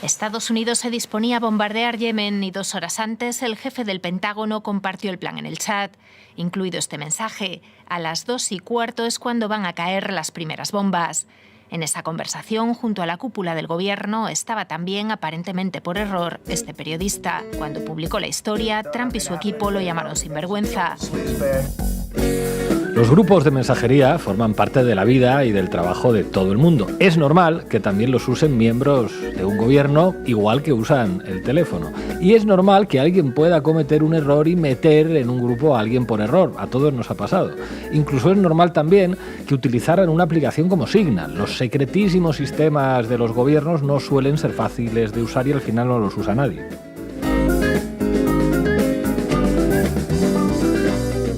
Estados Unidos se disponía a bombardear Yemen y 2 horas antes el jefe del Pentágono compartió el plan en el chat, incluido este mensaje: a las 2:15 es cuando van a caer las primeras bombas. En esa conversación, junto a la cúpula del gobierno, estaba también, aparentemente por error, este periodista. Cuando publicó la historia, Trump y su equipo lo llamaron sinvergüenza. Los grupos de mensajería forman parte de la vida y del trabajo de todo el mundo. Es normal que también los usen miembros de un gobierno, igual que usan el teléfono. Y es normal que alguien pueda cometer un error y meter en un grupo a alguien por error. A todos nos ha pasado. Incluso es normal también que utilizaran una aplicación como Signal. Los secretísimos sistemas de los gobiernos no suelen ser fáciles de usar y al final no los usa nadie.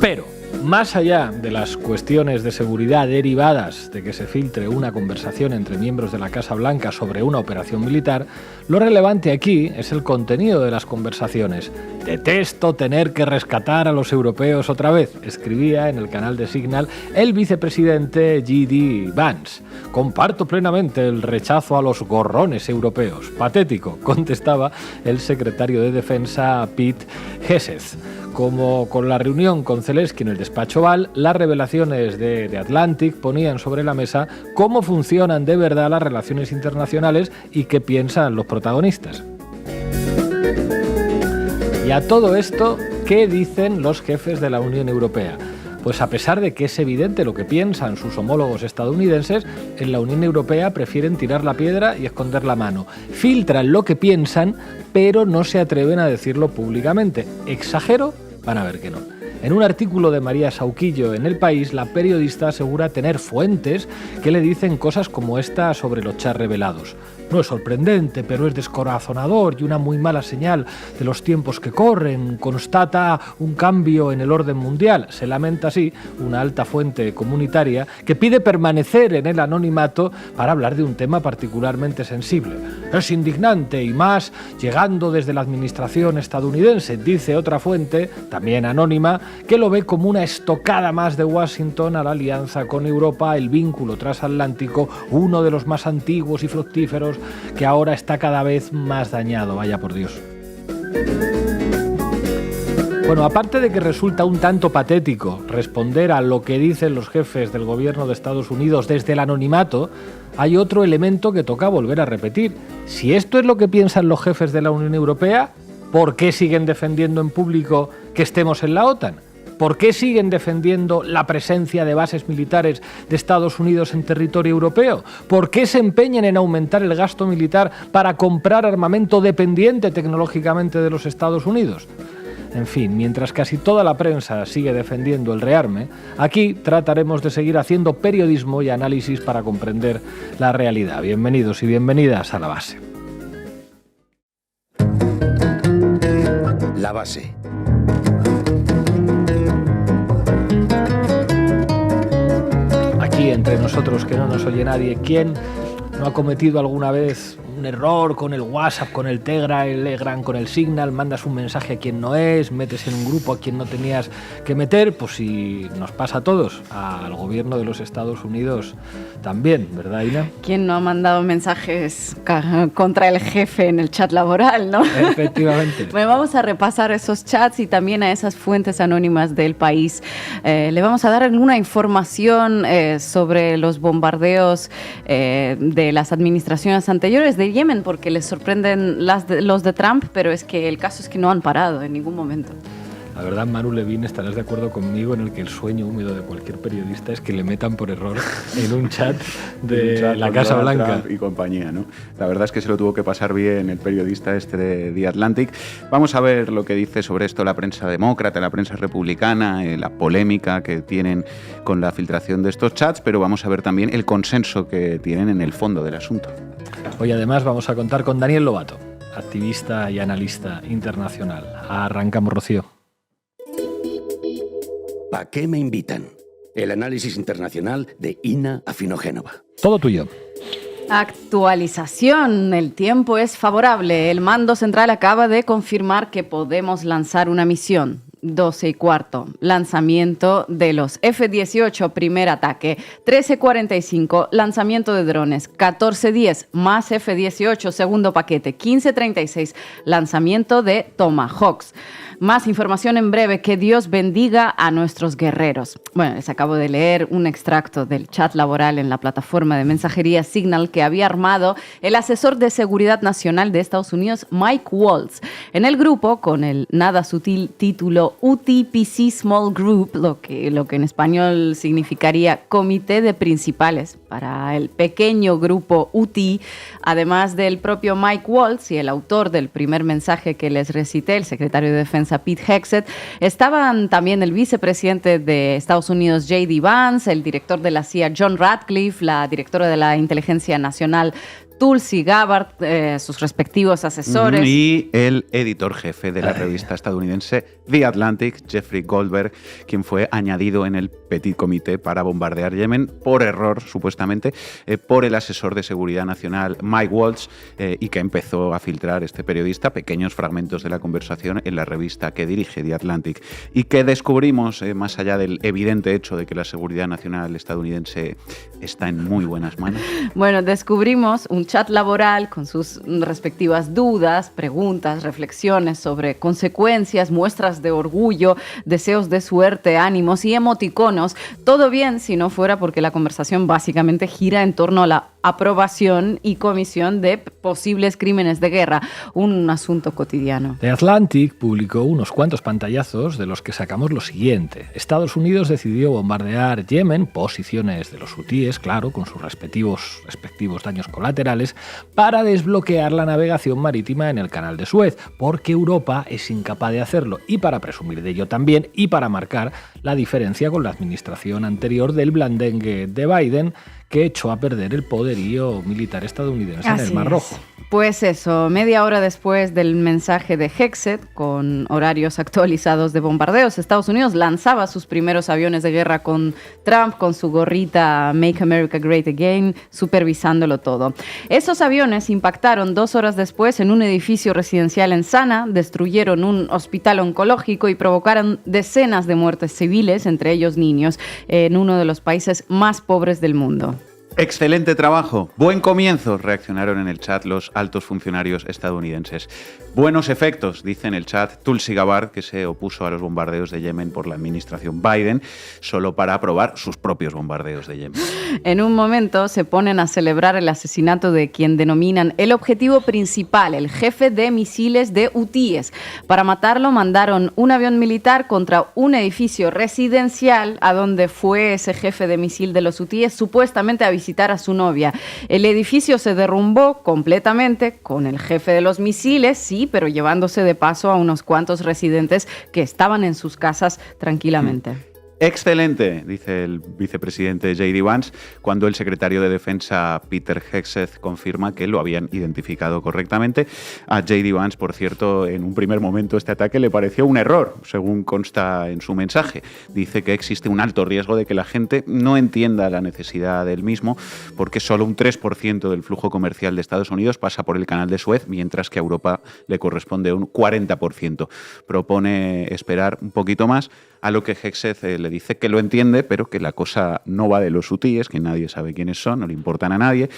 Pero más allá de las cuestiones de seguridad derivadas de que se filtre una conversación entre miembros de la Casa Blanca sobre una operación militar, lo relevante aquí es el contenido de las conversaciones. «Detesto tener que rescatar a los europeos otra vez», escribía en el canal de Signal el vicepresidente J.D. Vance. «Comparto plenamente el rechazo a los gorrones europeos». «Patético», contestaba el secretario de Defensa Pete Hegseth. Como con la reunión con Zelensky en el despacho Oval, las revelaciones de The Atlantic ponían sobre la mesa cómo funcionan de verdad las relaciones internacionales y qué piensan los protagonistas. Y a todo esto, ¿qué dicen los jefes de la Unión Europea? Pues a pesar de que es evidente lo que piensan sus homólogos estadounidenses, en la Unión Europea prefieren tirar la piedra y esconder la mano. Filtran lo que piensan, pero no se atreven a decirlo públicamente. ¿Exagero? Van a ver que no. En un artículo de María Sauquillo en El País, la periodista asegura tener fuentes que le dicen cosas como esta sobre los chats revelados. No es sorprendente, pero es descorazonador y una muy mala señal de los tiempos que corren. Constata un cambio en el orden mundial. Se lamenta así una alta fuente comunitaria que pide permanecer en el anonimato para hablar de un tema particularmente sensible. Es indignante y más llegando desde la administración estadounidense, dice otra fuente, también anónima, que lo ve como una estocada más de Washington a la alianza con Europa, el vínculo transatlántico, uno de los más antiguos y fructíferos, que ahora está cada vez más dañado, vaya por Dios. Bueno, aparte de que resulta un tanto patético responder a lo que dicen los jefes del gobierno de Estados Unidos desde el anonimato, hay otro elemento que toca volver a repetir. Si esto es lo que piensan los jefes de la Unión Europea, ¿por qué siguen defendiendo en público que estemos en la OTAN? ¿Por qué siguen defendiendo la presencia de bases militares de Estados Unidos en territorio europeo? ¿Por qué se empeñan en aumentar el gasto militar para comprar armamento dependiente tecnológicamente de los Estados Unidos? En fin, mientras casi toda la prensa sigue defendiendo el rearme, aquí trataremos de seguir haciendo periodismo y análisis para comprender la realidad. Bienvenidos y bienvenidas a La Base. La Base. Aquí entre nosotros, que no nos oye nadie, ¿quién no ha cometido alguna vez un error con el WhatsApp, con el Telegram, con el Signal? Mandas un mensaje a quien no es, metes en un grupo a quien no tenías que meter. Pues si nos pasa a todos, al gobierno de los Estados Unidos también, ¿verdad, Ina? ¿Quién no ha mandado mensajes contra el jefe en el chat laboral, no? Efectivamente. Bueno, vamos a repasar esos chats y también a esas fuentes anónimas del país. Le vamos a dar alguna información sobre los bombardeos de las administraciones anteriores de Yemen, porque les sorprenden los de Trump, pero es que el caso es que no han parado en ningún momento. La verdad, Manu Levin, estarás de acuerdo conmigo en el que el sueño húmedo de cualquier periodista es que le metan por error en un chat de la Casa Blanca. Trump y compañía, ¿no? La verdad es que se lo tuvo que pasar bien el periodista este de The Atlantic. Vamos a ver lo que dice sobre esto la prensa demócrata, la prensa republicana, la polémica que tienen con la filtración de estos chats, pero vamos a ver también el consenso que tienen en el fondo del asunto. Hoy además vamos a contar con Daniel Lobato, activista y analista internacional. Arrancamos, Rocío. ¿A qué me invitan? El análisis internacional de Ina Afinogénova. Todo tuyo. Actualización. El tiempo es favorable. El mando central acaba de confirmar que podemos lanzar una misión. 12:15, lanzamiento de los F-18, primer ataque. 13:45, lanzamiento de drones. 14:10, más F-18, segundo paquete. 15:36, lanzamiento de Tomahawks. Más información en breve. Que Dios bendiga a nuestros guerreros. Bueno, les acabo de leer un extracto del chat laboral en la plataforma de mensajería Signal que había armado el asesor de seguridad nacional de Estados Unidos, Mike Waltz. En el grupo, con el nada sutil título UTPC Small Group, lo que en español significaría Comité de Principales para el pequeño grupo UT, además del propio Mike Waltz y el autor del primer mensaje que les recité, el secretario de Defensa Pete Hegseth, estaban también el vicepresidente de Estados Unidos J.D. Vance, el director de la CIA John Ratcliffe, la directora de la Inteligencia Nacional Tulsi Gabbard, sus respectivos asesores. Y el editor jefe de la revista estadounidense The Atlantic, Jeffrey Goldberg, quien fue añadido en el Petit Comité para bombardear Yemen por error, supuestamente, por el asesor de seguridad nacional Mike Waltz, y que empezó a filtrar este periodista pequeños fragmentos de la conversación en la revista que dirige The Atlantic. Y que descubrimos, más allá del evidente hecho de que la seguridad nacional estadounidense está en muy buenas manos. Bueno, descubrimos un chat laboral con sus respectivas dudas, preguntas, reflexiones sobre consecuencias, muestras de orgullo, deseos de suerte, ánimos y emoticonos. Todo bien si no fuera porque la conversación básicamente gira en torno a la aprobación y comisión de posibles crímenes de guerra, un asunto cotidiano. The Atlantic publicó unos cuantos pantallazos de los que sacamos lo siguiente. Estados Unidos decidió bombardear Yemen, posiciones de los hutíes, claro, con sus respectivos daños colaterales, para desbloquear la navegación marítima en el canal de Suez, porque Europa es incapaz de hacerlo, y para presumir de ello también, y para marcar la diferencia con la administración anterior del blandengue de Biden, que echó a perder el poderío militar estadounidense en el Mar Rojo. Pues eso, media hora después del mensaje de Hegseth, con horarios actualizados de bombardeos, Estados Unidos lanzaba sus primeros aviones de guerra con Trump, con su gorrita Make America Great Again, supervisándolo todo. Esos aviones impactaron 2 horas después en un edificio residencial en Sana, destruyeron un hospital oncológico y provocaron decenas de muertes civiles, entre ellos niños, en uno de los países más pobres del mundo. Excelente trabajo, buen comienzo, reaccionaron en el chat los altos funcionarios estadounidenses. Buenos efectos, dice en el chat Tulsi Gabbard, que se opuso a los bombardeos de Yemen por la administración Biden, solo para aprobar sus propios bombardeos de Yemen. En un momento se ponen a celebrar el asesinato de quien denominan el objetivo principal, el jefe de misiles de hutíes. Para matarlo mandaron un avión militar contra un edificio residencial a donde fue ese jefe de misil de los hutíes supuestamente a visitar a su novia. El edificio se derrumbó completamente con el jefe de los misiles, sí, pero llevándose de paso a unos cuantos residentes que estaban en sus casas tranquilamente. Excelente, dice el vicepresidente J.D. Vance, cuando el secretario de Defensa Peter Hegseth confirma que lo habían identificado correctamente. A J.D. Vance, por cierto, en un primer momento este ataque le pareció un error, según consta en su mensaje. Dice que existe un alto riesgo de que la gente no entienda la necesidad del mismo, porque solo un 3% del flujo comercial de Estados Unidos pasa por el canal de Suez, mientras que a Europa le corresponde un 40%. Propone esperar un poquito más, a lo que Hegseth le dice que lo entiende, pero que la cosa no va de los hutíes, que nadie sabe quiénes son, no le importan a nadie.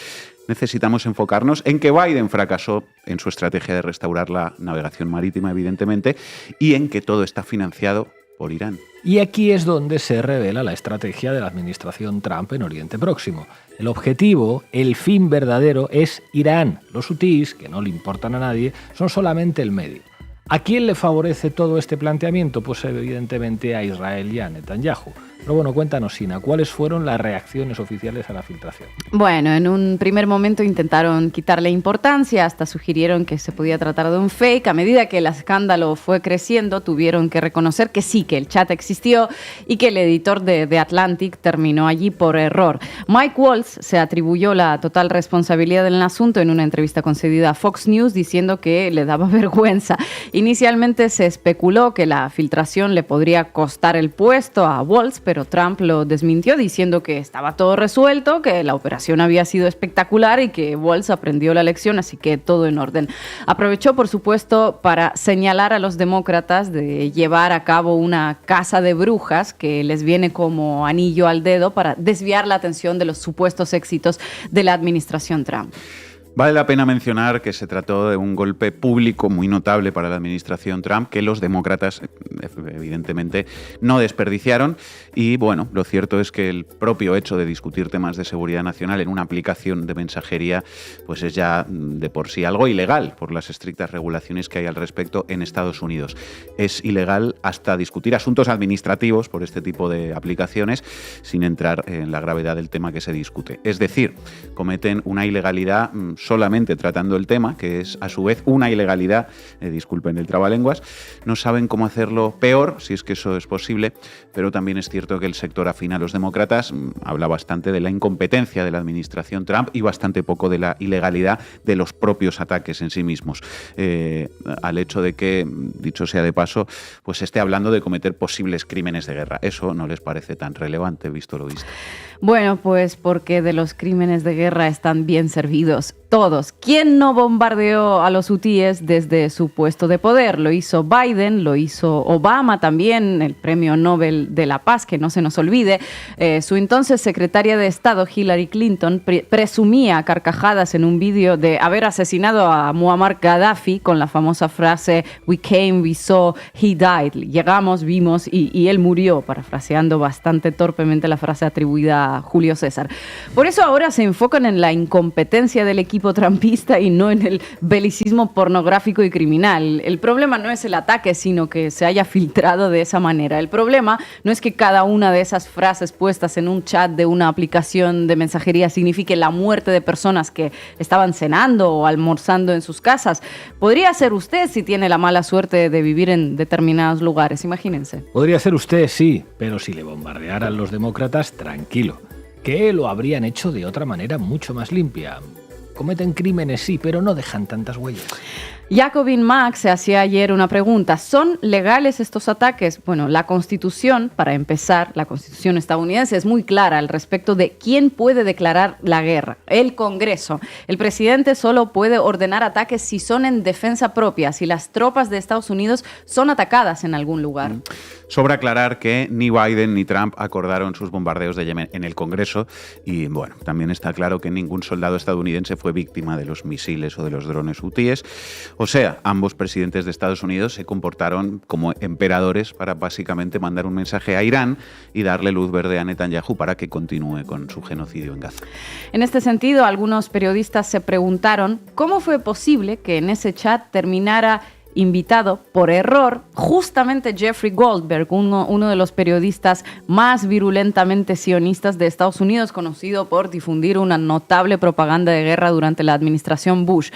Necesitamos enfocarnos en que Biden fracasó en su estrategia de restaurar la navegación marítima, evidentemente, y en que todo está financiado por Irán. Y aquí es donde se revela la estrategia de la administración Trump en Oriente Próximo. El objetivo, el fin verdadero, es Irán. Los hutíes, que no le importan a nadie, son solamente el medio. ¿A quién le favorece todo este planteamiento? Pues evidentemente a Israel y a Netanyahu. Pero bueno, cuéntanos, Sina, ¿cuáles fueron las reacciones oficiales a la filtración? Bueno, en un primer momento intentaron quitarle importancia, hasta sugirieron que se podía tratar de un fake. A medida que el escándalo fue creciendo, tuvieron que reconocer que sí, que el chat existió y que el editor de The Atlantic terminó allí por error. Mike Waltz se atribuyó la total responsabilidad del asunto en una entrevista concedida a Fox News, diciendo que le daba vergüenza Inicialmente se especuló que la filtración le podría costar el puesto a Waltz, pero Trump lo desmintió diciendo que estaba todo resuelto, que la operación había sido espectacular y que Waltz aprendió la lección, así que todo en orden. Aprovechó, por supuesto, para señalar a los demócratas de llevar a cabo una caza de brujas que les viene como anillo al dedo para desviar la atención de los supuestos éxitos de la administración Trump. Vale la pena mencionar que se trató de un golpe público muy notable para la administración Trump, que los demócratas, evidentemente, no desperdiciaron. Y bueno, lo cierto es que el propio hecho de discutir temas de seguridad nacional en una aplicación de mensajería, pues es ya de por sí algo ilegal por las estrictas regulaciones que hay al respecto en Estados Unidos. Es ilegal hasta discutir asuntos administrativos por este tipo de aplicaciones sin entrar en la gravedad del tema que se discute. Es decir, cometen una ilegalidad solamente tratando el tema, que es a su vez una ilegalidad, disculpen el trabalenguas. No saben cómo hacerlo peor, si es que eso es posible, pero también es cierto que el sector afín a los demócratas habla bastante de la incompetencia de la administración Trump y bastante poco de la ilegalidad de los propios ataques en sí mismos, al hecho de que, dicho sea de paso, pues esté hablando de cometer posibles crímenes de guerra. Eso no les parece tan relevante, visto lo visto. Bueno, pues porque de los crímenes de guerra están bien servidos todos. ¿Quién no bombardeó a los hutíes desde su puesto de poder? Lo hizo Biden, lo hizo Obama también, el Premio Nobel de la Paz, que no se nos olvide. Su entonces secretaria de Estado, Hillary Clinton, presumía a carcajadas en un vídeo de haber asesinado a Muammar Gaddafi con la famosa frase "We came, we saw, he died". Llegamos, vimos y él murió, parafraseando bastante torpemente la frase atribuida a Julio César. Por eso ahora se enfocan en la incompetencia del equipo trumpista y no en el belicismo pornográfico y criminal. El problema no es el ataque, sino que se haya filtrado de esa manera. El problema no es que cada una de esas frases puestas en un chat de una aplicación de mensajería signifique la muerte de personas que estaban cenando o almorzando en sus casas. Podría ser usted si tiene la mala suerte de vivir en determinados lugares, imagínense. Podría ser usted, sí, pero si le bombardearan los demócratas, tranquilo, que lo habrían hecho de otra manera mucho más limpia. Cometen crímenes, sí, pero no dejan tantas huellas. Jacobin Max se hacía ayer una pregunta. ¿Son legales estos ataques? Bueno, la Constitución, para empezar, la Constitución estadounidense es muy clara al respecto de quién puede declarar la guerra. El Congreso. El presidente solo puede ordenar ataques si son en defensa propia, si las tropas de Estados Unidos son atacadas en algún lugar. Sobra aclarar que ni Biden ni Trump acordaron sus bombardeos de Yemen en el Congreso y, bueno, también está claro que ningún soldado estadounidense fue víctima de los misiles o de los drones hutíes. O sea, ambos presidentes de Estados Unidos se comportaron como emperadores para básicamente mandar un mensaje a Irán y darle luz verde a Netanyahu para que continúe con su genocidio en Gaza. En este sentido, algunos periodistas se preguntaron cómo fue posible que en ese chat terminara invitado por error justamente Jeffrey Goldberg, uno de los periodistas más virulentamente sionistas de Estados Unidos, conocido por difundir una notable propaganda de guerra durante la administración Bush.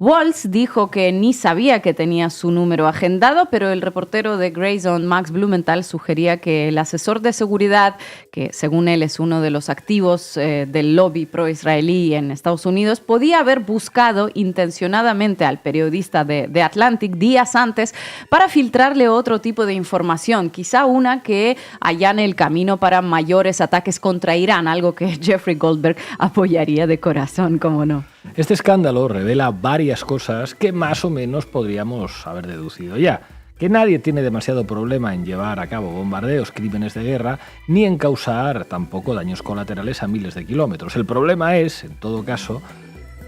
Waltz dijo que ni sabía que tenía su número agendado, pero el reportero de Grey Zone, Max Blumenthal, sugería que el asesor de seguridad, que según él es uno de los activos del lobby pro-israelí en Estados Unidos, podía haber buscado intencionadamente al periodista de Atlantic días antes para filtrarle otro tipo de información, quizá una que allane el camino para mayores ataques contra Irán, algo que Jeffrey Goldberg apoyaría de corazón, cómo no. Este escándalo revela varias cosas que más o menos podríamos haber deducido ya. Que nadie tiene demasiado problema en llevar a cabo bombardeos, crímenes de guerra, ni en causar tampoco daños colaterales a miles de kilómetros. El problema es, en todo caso,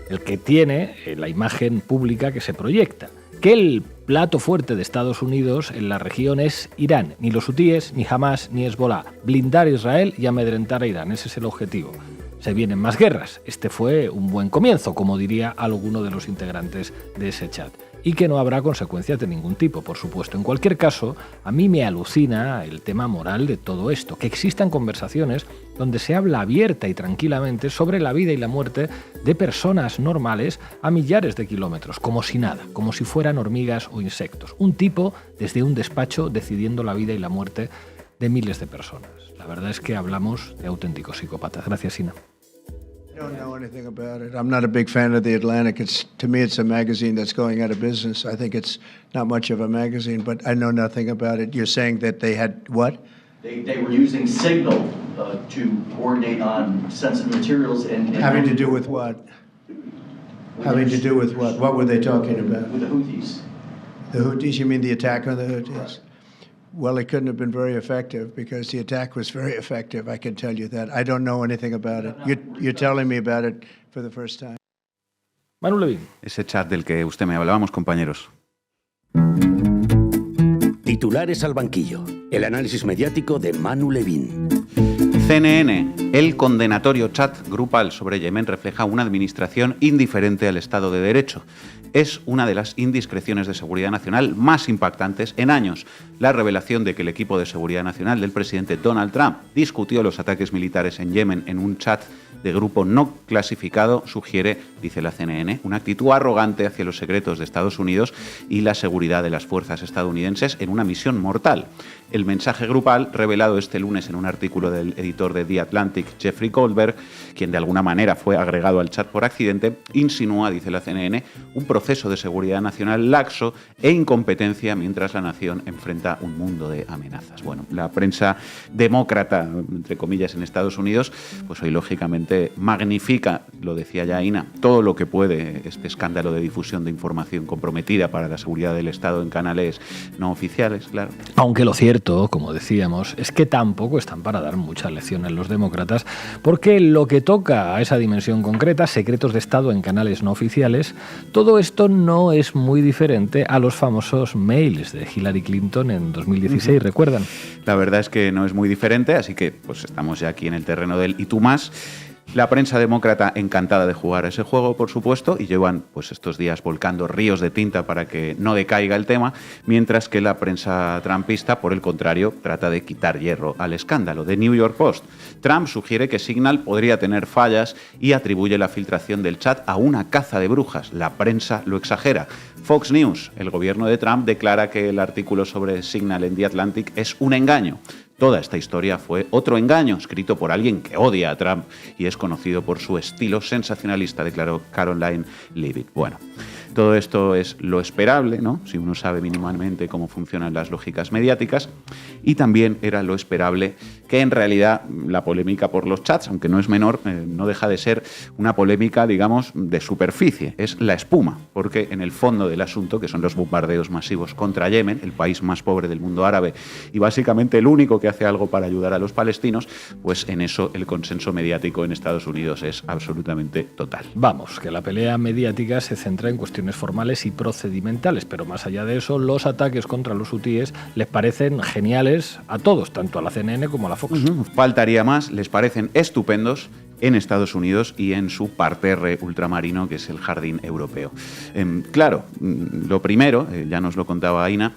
el que tiene la imagen pública que se proyecta. Que el plato fuerte de Estados Unidos en la región es Irán. Ni los hutíes, ni Hamas, ni Hezbollah. Blindar a Israel y amedrentar a Irán. Ese es el objetivo. Se vienen más guerras. Este fue un buen comienzo, como diría alguno de los integrantes de ese chat. Y que no habrá consecuencias de ningún tipo, por supuesto. En cualquier caso, a mí me alucina el tema moral de todo esto. Que existan conversaciones donde se habla abierta y tranquilamente sobre la vida y la muerte de personas normales a millares de kilómetros, como si nada, como si fueran hormigas o insectos. Un tipo desde un despacho decidiendo la vida y la muerte de miles de personas. La verdad es que hablamos de auténticos psicópatas. Gracias, Ina. don't know anything about it. I'm not a big fan of The Atlantic. To me, it's a magazine that's going out of business. I think it's not much of a magazine, but I know nothing about it. You're saying that they had what? They were using Signal to coordinate on sensitive materials and Having to do with what? Having to do with what? What were they talking about? With the Houthis. The Houthis? You mean the attack on the Houthis? Right. Well, it couldn't have been very effective because the attack was very effective. I can tell you that. I don't know anything about it. You're telling me about it for the first time. Manu Levin. Ese chat del que usted me hablábamos, compañeros. Titulares al banquillo. El análisis mediático de Manu Levin. CNN. El condenatorio chat grupal sobre Yemen refleja una administración indiferente al Estado de Derecho. Es una de las indiscreciones de seguridad nacional más impactantes en años. La revelación de que el equipo de seguridad nacional del presidente Donald Trump discutió los ataques militares en Yemen en un chat de grupo no clasificado sugiere, dice la CNN, una actitud arrogante hacia los secretos de Estados Unidos y la seguridad de las fuerzas estadounidenses en una misión mortal. El mensaje grupal, revelado este lunes en un artículo del editor de The Atlantic, Jeffrey Goldberg, quien de alguna manera fue agregado al chat por accidente, insinúa, dice la CNN, un proceso de seguridad nacional laxo e incompetencia mientras la nación enfrenta un mundo de amenazas. Bueno, la prensa demócrata, entre comillas, en Estados Unidos, pues hoy lógicamente magnifica, lo decía ya Ina, todo lo que puede este escándalo de difusión de información comprometida para la seguridad del Estado en canales no oficiales, claro. Aunque lo cierto, como decíamos, es que tampoco están para dar muchas lecciones los demócratas, porque lo que toca a esa dimensión concreta, secretos de Estado en canales no oficiales, todo esto no es muy diferente a los famosos mails de Hillary Clinton en 2016, ¿recuerdan? La verdad es que no es muy diferente, así que pues estamos ya aquí en el terreno del y tú más. La prensa demócrata encantada de jugar a ese juego, por supuesto, y llevan pues estos días volcando ríos de tinta para que no decaiga el tema, mientras que la prensa trumpista, por el contrario, trata de quitar hierro al escándalo. The New York Post. Trump sugiere que Signal podría tener fallas y atribuye la filtración del chat a una caza de brujas. La prensa lo exagera. Fox News. El gobierno de Trump declara que el artículo sobre Signal en The Atlantic es un engaño. Toda esta historia fue otro engaño, escrito por alguien que odia a Trump y es conocido por su estilo sensacionalista, declaró Caroline Leavitt. Bueno, todo esto es lo esperable, ¿no? Si uno sabe mínimamente cómo funcionan las lógicas mediáticas, y también era lo esperable que en realidad la polémica por los chats, aunque no es menor, no deja de ser una polémica, digamos, de superficie, es la espuma, porque en el fondo del asunto, que son los bombardeos masivos contra Yemen, el país más pobre del mundo árabe y básicamente el único que hace algo para ayudar a los palestinos, pues en eso el consenso mediático en Estados Unidos es absolutamente total. Vamos, que la pelea mediática se centra en cuestiones formales y procedimentales, pero más allá de eso, los ataques contra los hutíes les parecen geniales a todos, tanto a la CNN como a la Fox. Faltaría más, les parecen estupendos en Estados Unidos y en su parterre ultramarino, que es el Jardín Europeo. Claro, lo primero, ya nos lo contaba Aina,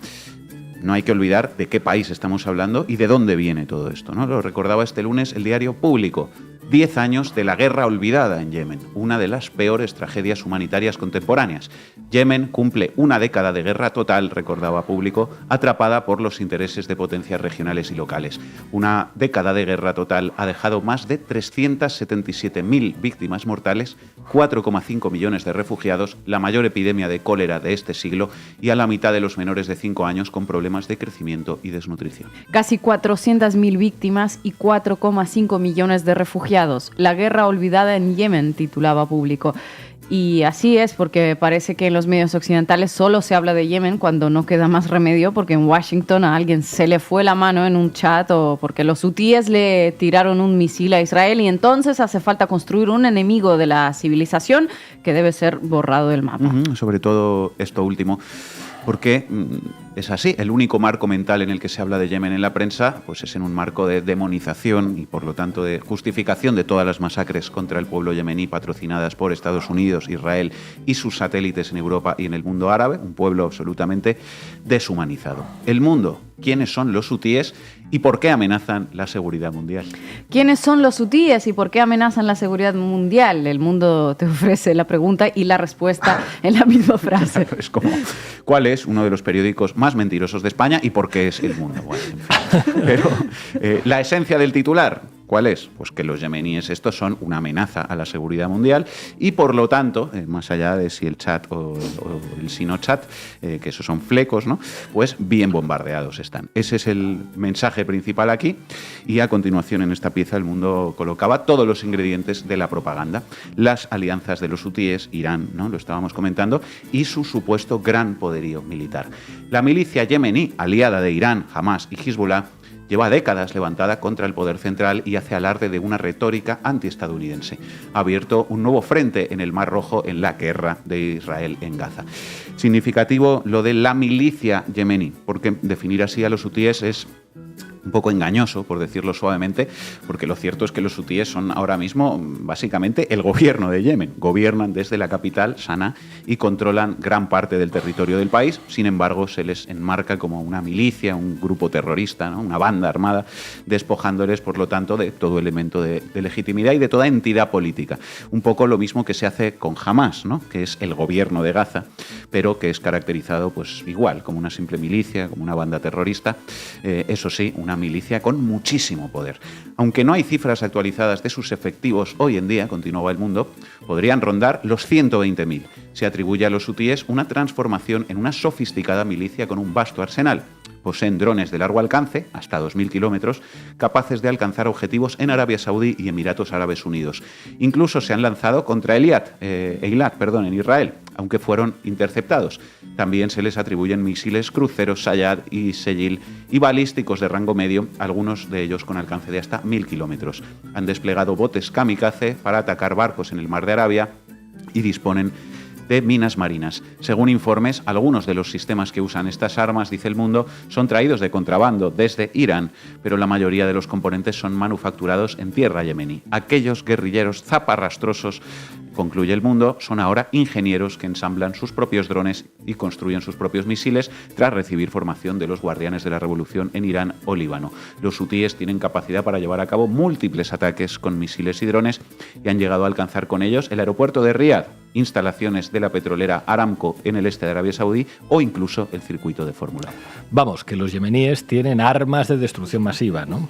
no hay que olvidar de qué país estamos hablando y de dónde viene todo esto, ¿no? Lo recordaba este lunes el diario Público. 10 años de la guerra olvidada en Yemen, una de las peores tragedias humanitarias contemporáneas. Yemen cumple una década de guerra total, recordaba Público, atrapada por los intereses de potencias regionales y locales. Una década de guerra total ha dejado más de 377.000 víctimas mortales, 4,5 millones de refugiados, la mayor epidemia de cólera de este siglo y a la mitad de los menores de 5 años con problemas de crecimiento y desnutrición. Casi 400.000 víctimas y 4,5 millones de refugiados. La guerra olvidada en Yemen, titulaba Público. Y así es, porque parece que en los medios occidentales solo se habla de Yemen cuando no queda más remedio, porque en Washington a alguien se le fue la mano en un chat o porque los hutíes le tiraron un misil a Israel y entonces hace falta construir un enemigo de la civilización que debe ser borrado del mapa. Sobre todo esto último, porque es así, el único marco mental en el que se habla de Yemen en la prensa pues es en un marco de demonización y por lo tanto de justificación de todas las masacres contra el pueblo yemení patrocinadas por Estados Unidos, Israel y sus satélites en Europa y en el mundo árabe, un pueblo absolutamente deshumanizado. El mundo, ¿quiénes son los hutíes y por qué amenazan la seguridad mundial? ¿Quiénes son los hutíes y por qué amenazan la seguridad mundial? El mundo te ofrece la pregunta y la respuesta en la misma frase. Es como, ¿cuál es uno de los periódicos más mentirosos de España y por qué es El Mundo? Bueno, en fin. Pero la esencia del titular, ¿Cuál es? Pues que los yemeníes estos son una amenaza a la seguridad mundial y por lo tanto, más allá de si el chat o el sinochat, que esos son flecos, ¿no? Pues bien bombardeados están. Ese es el mensaje principal aquí y a continuación en esta pieza el mundo colocaba todos los ingredientes de la propaganda. Las alianzas de los hutíes, Irán, ¿no? Lo estábamos comentando, y su supuesto gran poderío militar. La milicia yemení, aliada de Irán, Hamás y Hezbollah, lleva décadas levantada contra el poder central y hace alarde de una retórica antiestadounidense. Ha abierto un nuevo frente en el Mar Rojo en la guerra de Israel en Gaza. Significativo lo de la milicia yemení, porque definir así a los hutíes es un poco engañoso, por decirlo suavemente, porque lo cierto es que los hutíes son ahora mismo básicamente el gobierno de Yemen. Gobiernan desde la capital, Sanaa, y controlan gran parte del territorio del país. Sin embargo, se les enmarca como una milicia, un grupo terrorista, ¿no? Una banda armada, despojándoles, por lo tanto, de todo elemento de legitimidad y de toda entidad política. Un poco lo mismo que se hace con Hamás, ¿no? Que es el gobierno de Gaza, pero que es caracterizado pues igual, como una simple milicia, como una banda terrorista. Eso sí, una milicia con muchísimo poder. Aunque no hay cifras actualizadas de sus efectivos hoy en día, continuaba el mundo, podrían rondar los 120.000. Se atribuye a los hutíes una transformación en una sofisticada milicia con un vasto arsenal. Poseen drones de largo alcance, hasta 2.000 kilómetros, capaces de alcanzar objetivos en Arabia Saudí y Emiratos Árabes Unidos. Incluso se han lanzado contra Eilat, en Israel, aunque fueron interceptados. También se les atribuyen misiles cruceros Sayad y Sejil y balísticos de rango medio, algunos de ellos con alcance de hasta 1.000 kilómetros. Han desplegado botes kamikaze para atacar barcos en el Mar de Arabia y disponen de minas marinas. Según informes, algunos de los sistemas que usan estas armas, dice El Mundo, son traídos de contrabando desde Irán, pero la mayoría de los componentes son manufacturados en tierra yemení. Aquellos guerrilleros zaparrastrosos, concluye El Mundo, son ahora ingenieros que ensamblan sus propios drones y construyen sus propios misiles tras recibir formación de los guardianes de la revolución en Irán o Líbano. Los hutíes tienen capacidad para llevar a cabo múltiples ataques con misiles y drones y han llegado a alcanzar con ellos el aeropuerto de Riad, instalaciones de la petrolera Aramco en el este de Arabia Saudí o incluso el circuito de Fórmula 1. Vamos, que los yemeníes tienen armas de destrucción masiva, ¿no?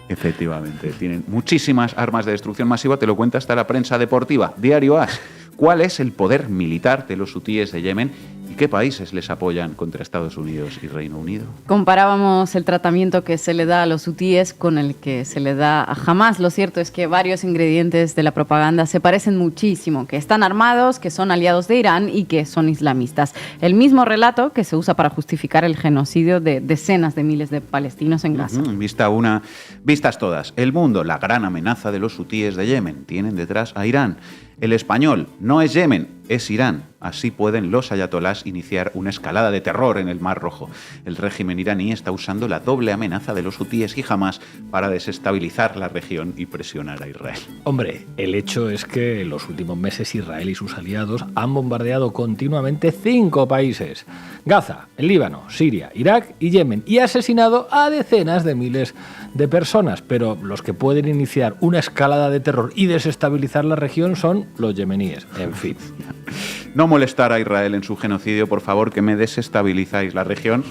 Efectivamente, tienen muchísimas armas de destrucción masiva, te lo cuenta hasta la prensa deportiva. Diario AS, ¿cuál es el poder militar de los hutíes de Yemen y qué países les apoyan contra Estados Unidos y Reino Unido? Comparábamos el tratamiento que se le da a los hutíes con el que se le da a Hamás. Lo cierto es que varios ingredientes de la propaganda se parecen muchísimo, que están armados, que son aliados de Irán y que son islamistas. El mismo relato que se usa para justificar el genocidio de decenas de miles de palestinos en Gaza. Vista una, vistas todas. El Mundo, la gran amenaza de los hutíes de Yemen. Tienen detrás a Irán. El Español, no es Yemen, es Irán. Así pueden los ayatolás iniciar una escalada de terror en el Mar Rojo. El régimen iraní está usando la doble amenaza de los hutíes y Hamás para desestabilizar la región y presionar a Israel. Hombre, el hecho es que en los últimos meses Israel y sus aliados han bombardeado continuamente 5 países: Gaza, el Líbano, Siria, Irak y Yemen, y ha asesinado a decenas de miles de personas. Pero los que pueden iniciar una escalada de terror y desestabilizar la región son los yemeníes. En fin. No molestar a Israel en su genocidio, por favor, que me desestabilizáis la región,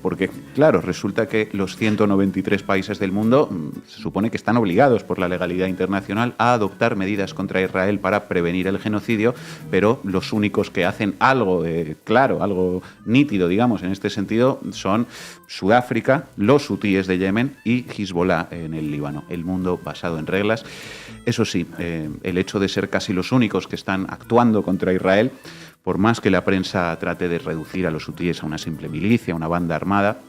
porque, claro, resulta que los 193 países del mundo se supone que están obligados por la legalidad internacional a adoptar medidas contra Israel para prevenir el genocidio, pero los únicos que hacen algo claro, algo nítido, digamos, en este sentido, son Sudáfrica, los hutíes de Yemen y Hezbollah en el Líbano. El mundo basado en reglas. Eso sí, el hecho de ser casi los únicos que están actuando contra Israel, por más que la prensa trate de reducir a los hutíes a una simple milicia, una banda armada,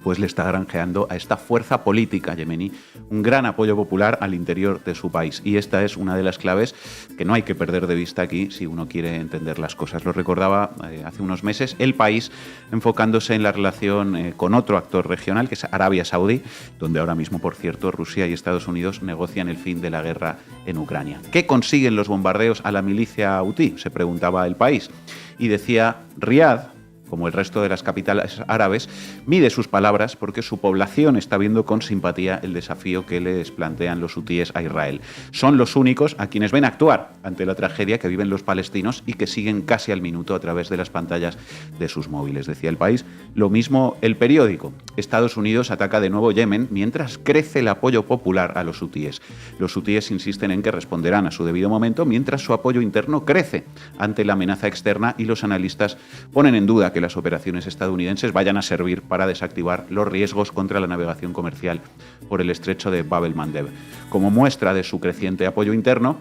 pues le está granjeando a esta fuerza política yemení un gran apoyo popular al interior de su país. Y esta es una de las claves que no hay que perder de vista aquí si uno quiere entender las cosas. Lo recordaba hace unos meses El País, enfocándose en la relación con otro actor regional, que es Arabia Saudí, donde ahora mismo, por cierto, Rusia y Estados Unidos negocian el fin de la guerra en Ucrania. ¿Qué consiguen los bombardeos a la milicia hutí?, se preguntaba El País. Y decía: Riad como el resto de las capitales árabes, mide sus palabras porque su población está viendo con simpatía el desafío que les plantean los hutíes a Israel. Son los únicos a quienes ven actuar ante la tragedia que viven los palestinos y que siguen casi al minuto a través de las pantallas de sus móviles, decía El País. Lo mismo El Periódico. Estados Unidos ataca de nuevo Yemen mientras crece el apoyo popular a los hutíes. Los hutíes insisten en que responderán a su debido momento mientras su apoyo interno crece ante la amenaza externa y los analistas ponen en duda que las operaciones estadounidenses vayan a servir para desactivar los riesgos contra la navegación comercial por el estrecho de Bab el-Mandeb. Como muestra de su creciente apoyo interno,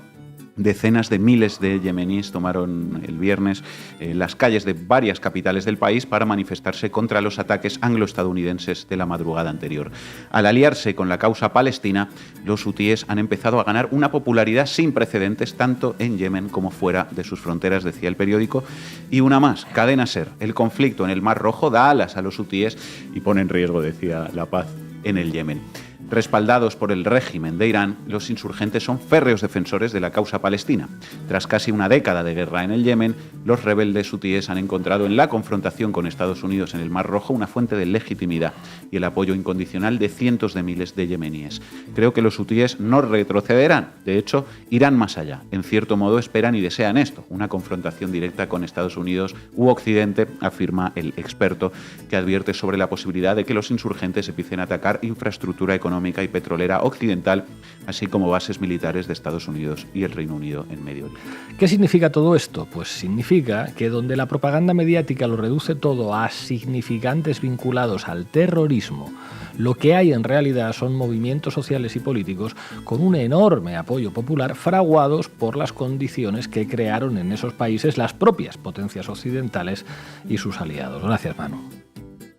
decenas de miles de yemeníes tomaron el viernes las calles de varias capitales del país para manifestarse contra los ataques anglo-estadounidenses de la madrugada anterior. Al aliarse con la causa palestina, los hutíes han empezado a ganar una popularidad sin precedentes tanto en Yemen como fuera de sus fronteras, decía El Periódico. Y una más, Cadena SER. El conflicto en el Mar Rojo da alas a los hutíes y pone en riesgo, decía, la paz en el Yemen. Respaldados por el régimen de Irán, los insurgentes son férreos defensores de la causa palestina. Tras casi una década de guerra en el Yemen, los rebeldes hutíes han encontrado en la confrontación con Estados Unidos en el Mar Rojo una fuente de legitimidad y el apoyo incondicional de cientos de miles de yemeníes. Creo que los hutíes no retrocederán, de hecho, irán más allá. En cierto modo esperan y desean esto, una confrontación directa con Estados Unidos u Occidente, afirma el experto, que advierte sobre la posibilidad de que los insurgentes empiecen a atacar infraestructura económica y petrolera occidental, así como bases militares de Estados Unidos y el Reino Unido en Medio Oriente. ¿Qué significa todo esto? Pues significa que donde la propaganda mediática lo reduce todo a significantes vinculados al terrorismo, lo que hay en realidad son movimientos sociales y políticos con un enorme apoyo popular fraguados por las condiciones que crearon en esos países las propias potencias occidentales y sus aliados. Gracias, Manu.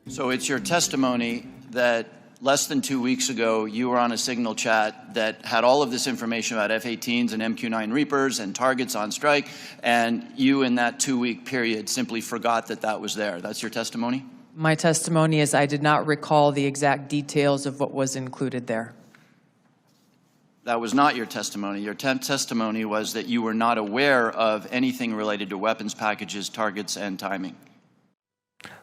So it's your testimony that less than 2 weeks ago, you were on a Signal chat that had all of this information about F-18s and MQ-9 Reapers and targets on strike, and you in that 2-week period simply forgot that that was there. That's your testimony? My testimony is I did not recall the exact details of what was included there. That was not your testimony. Your testimony was that you were not aware of anything related to weapons packages, targets, and timing.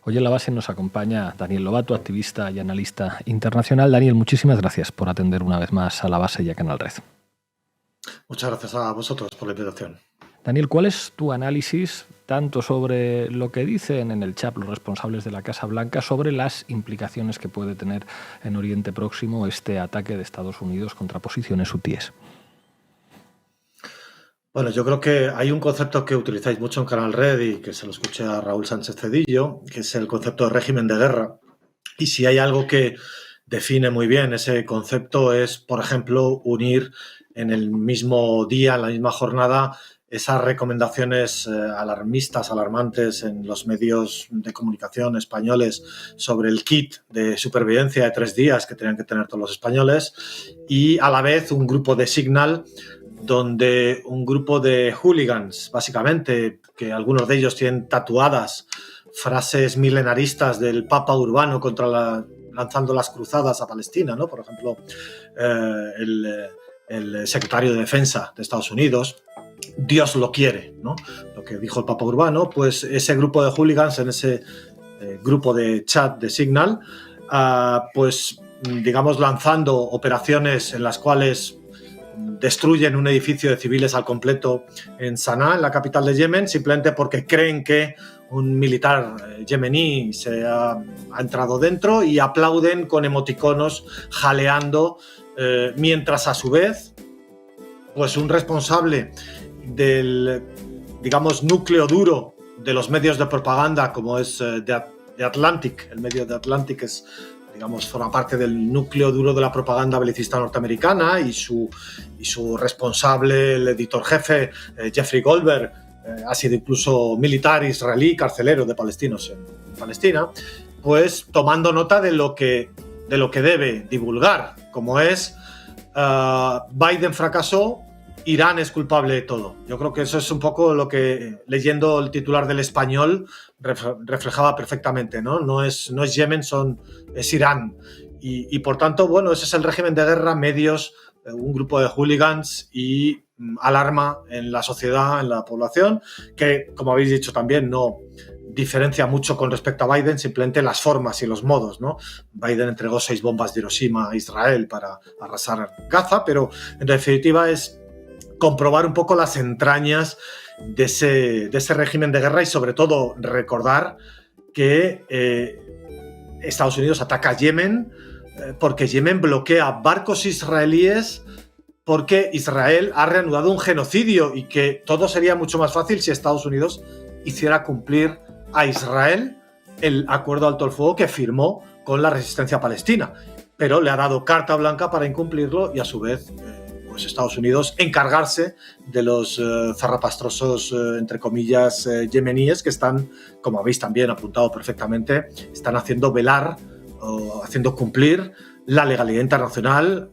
Hoy en La Base nos acompaña Daniel Lobato, activista y analista internacional. Daniel, muchísimas gracias por atender una vez más a La Base y a Canal Red. Muchas gracias a vosotros por la invitación. Daniel, ¿cuál es tu análisis tanto sobre lo que dicen en el chat los responsables de la Casa Blanca sobre las implicaciones que puede tener en Oriente Próximo este ataque de Estados Unidos contra posiciones hutíes? Bueno, yo creo que hay un concepto que utilizáis mucho en Canal Red y que se lo escuché a Raúl Sánchez Cedillo, que es el concepto de régimen de guerra. Y si hay algo que define muy bien ese concepto es, por ejemplo, unir en el mismo día, en la misma jornada, esas recomendaciones alarmistas, alarmantes en los medios de comunicación españoles sobre el kit de supervivencia de 3 días que tenían que tener todos los españoles y a la vez un grupo de Signal donde un grupo de hooligans, básicamente, que algunos de ellos tienen tatuadas frases milenaristas del Papa Urbano lanzando las cruzadas a Palestina, ¿no? Por ejemplo, el secretario de Defensa de Estados Unidos, Dios lo quiere, ¿no? Lo que dijo el Papa Urbano, pues ese grupo de hooligans en ese grupo de chat de Signal, pues digamos lanzando operaciones en las cuales destruyen un edificio de civiles al completo en Sanaa, en la capital de Yemen, simplemente porque creen que un militar yemení se ha entrado dentro y aplauden con emoticonos jaleando, mientras a su vez pues un responsable del, digamos, núcleo duro de los medios de propaganda como es The Atlantic, el medio The Atlantic es, digamos, forma parte del núcleo duro de la propaganda belicista norteamericana y su responsable, el editor jefe, Jeffrey Goldberg, ha sido incluso militar israelí, carcelero de palestinos en Palestina, pues tomando nota de lo que debe divulgar, como es Biden fracasó, Irán es culpable de todo. Yo creo que eso es un poco lo que, leyendo el titular del Español, reflejaba perfectamente, ¿no? No es Yemen, es Irán. Y por tanto, bueno, ese es el régimen de guerra, medios, un grupo de hooligans y alarma en la sociedad, en la población, que, como habéis dicho también, no diferencia mucho con respecto a Biden, simplemente las formas y los modos, ¿no? Biden entregó 6 bombas de Hiroshima a Israel para arrasar Gaza, pero en definitiva es comprobar un poco las entrañas de ese régimen de guerra y sobre todo recordar que Estados Unidos ataca a Yemen porque Yemen bloquea barcos israelíes porque Israel ha reanudado un genocidio y que todo sería mucho más fácil si Estados Unidos hiciera cumplir a Israel el acuerdo alto el fuego que firmó con la resistencia palestina, pero le ha dado carta blanca para incumplirlo y a su vez pues Estados Unidos encargarse de los zarrapastrosos, entre comillas, yemeníes que están, como habéis también apuntado perfectamente, están haciendo velar o haciendo cumplir la legalidad internacional,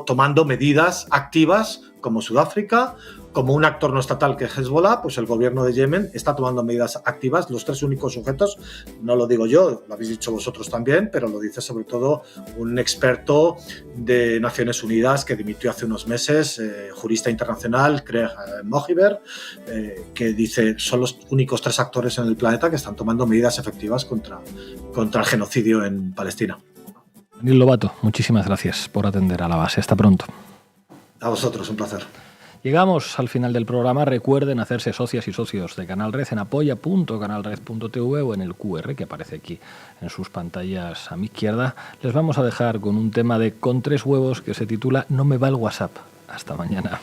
tomando medidas activas como Sudáfrica, como un actor no estatal que es Hezbollah, pues el gobierno de Yemen está tomando medidas activas. Los 3 únicos sujetos, no lo digo yo, lo habéis dicho vosotros también, pero lo dice sobre todo un experto de Naciones Unidas que dimitió hace unos meses, jurista internacional, Craig Mohiber, que dice son los únicos 3 actores en el planeta que están tomando medidas efectivas contra el genocidio en Palestina. Daniel Lobato, muchísimas gracias por atender a la base. Hasta pronto. A vosotros, un placer. Llegamos al final del programa. Recuerden hacerse socias y socios de Canal Red en apoya.canalred.tv o en el QR que aparece aquí en sus pantallas a mi izquierda. Les vamos a dejar con un tema de Con 3 huevos que se titula No me va el WhatsApp. Hasta mañana.